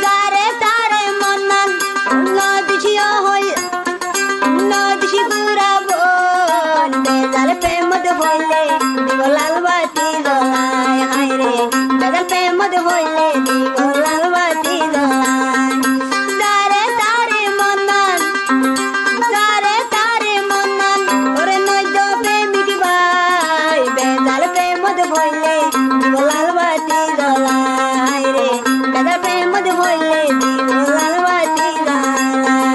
যারে তারে মন্নান নদিছিও হই নদিছি ঘুরাবো বেজাল প্রেমত হইলে দিব লাল বাতি জ্বলায় হায় রে বেজাল প্রেমত হইলে দিব লাল বাতি জ্বলায় যারে তারে মন্নান ওরে নইদ প্রেমিক ভাই বেজাল প্রেমত হইলে দিব লাল বাতি জ্বলায় রে বেজাল প্রেমত হইলে দিব লাল বাতি জ্বলায়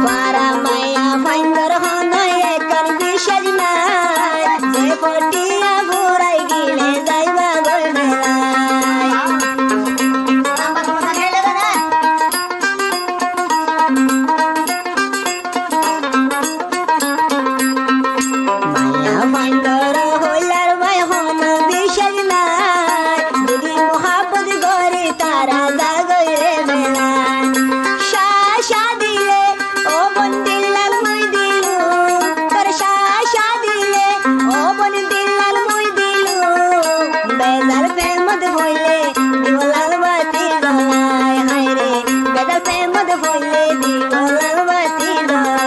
para maya finder honai ekar bishaj nai je potiya burai gile jaiba golmelai amba কথা খাইলে না maya finder hoilar bai hon bishaj nai dudi mohabbat gori tara jagoi re belai shasha dile ও বন দিলাল মুই দিলু তোর শাশা দিলে ও বন দিলাল মুই দিলু বেজাল প্রেমত হইলে দিব লাল বাতি জ্বলায় হায় রে বেজাল প্রেমত হইলে দিব লাল বাতি জ্বলায়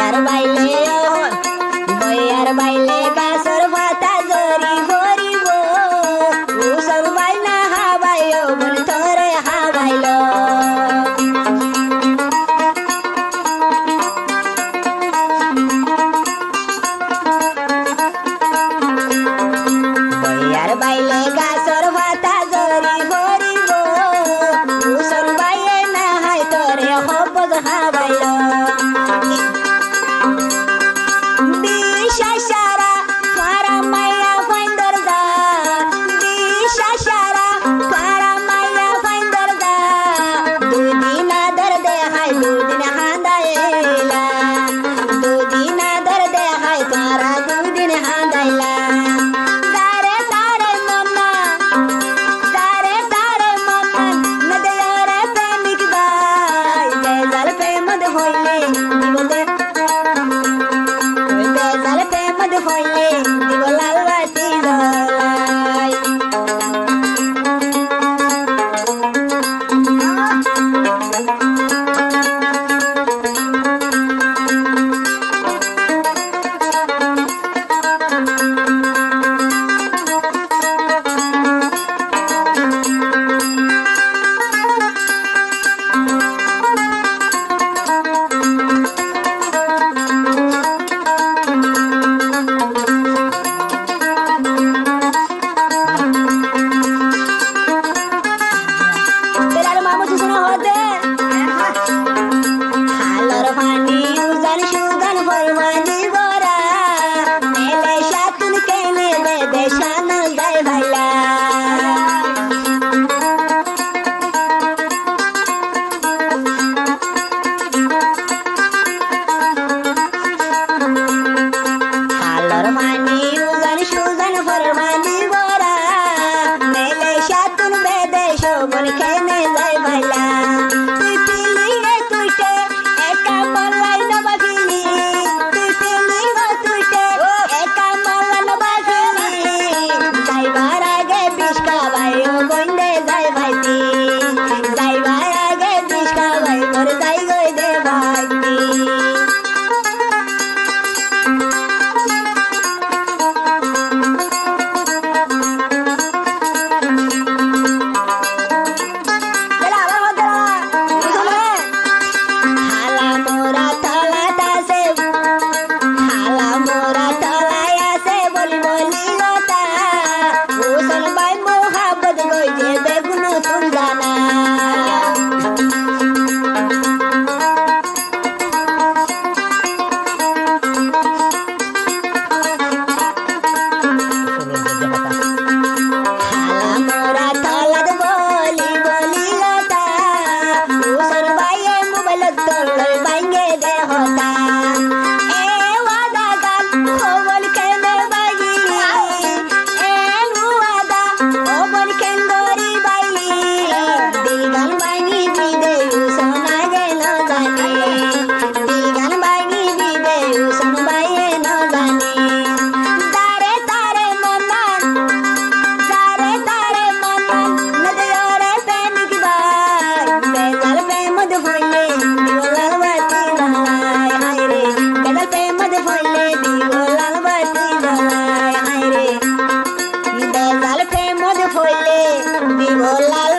বইয়ার বাইলে বইয়ার বাইলে গাছর পাতা জরি ভরিব উসর বাইনা হাবাইও বল তোরে হাবাইল বইয়ার বাইলে গাছর পাতা জরি ভরিব উসর বাইয়ে না হাই তোরে হবদ হাবাইল Bishashara para Maya finder da Bishashara para Maya finder da Dudina darde hai dudina handaila Dudina darde hai tara dudina handaila Dare dare mama nadayare pe mikbai Bezal pe mad hoile divode Bezal pe mad hoile divolal bati dolai Belar mamu susuna hode Halor pani uzan shudan formani gora Mele shatun kene bede shanal dai bhaila Halor pani uzan shudan formani gora Mele shatun bede shobon kene dai bhaila Tui pili ge tuite eka malai na bagili Tui pili ge tuite eka malai na bagili Jai bara ge bishka bhaio goinde jai bhaiti Jai bara ge bishka bhai mor jai goinde bhaiti Bela abar hodera বুঝলে হালা মোরা তলাতে আছে হালা মোরা তলায় আছে বলি বলি লতা উসল বাই মোহাব্বত গইছে বেগুন তুল জানা হালা মোরা তলাত বলি বলি লতা উসর বাইয়ে মোবাইল তোলই বাইঙ্গে দে হতা এ ওয়াদা গাল খবর কেনে বাইলি এ ওয়াদা খবর কেন গরি বাইলি দিল গান বাইনি বিদে উসনা গে ন জানি দিল গান বাইনি বিদে উসন বাইয়ে ন জানি দারে তারে Manan Zare tare manan nadayare pe mikbar Bezal pe mad hoile divolal bati dalai Hayre Bezal pe mad hoile divolal bati dalai Hayre Bezal pe mad hoile divolal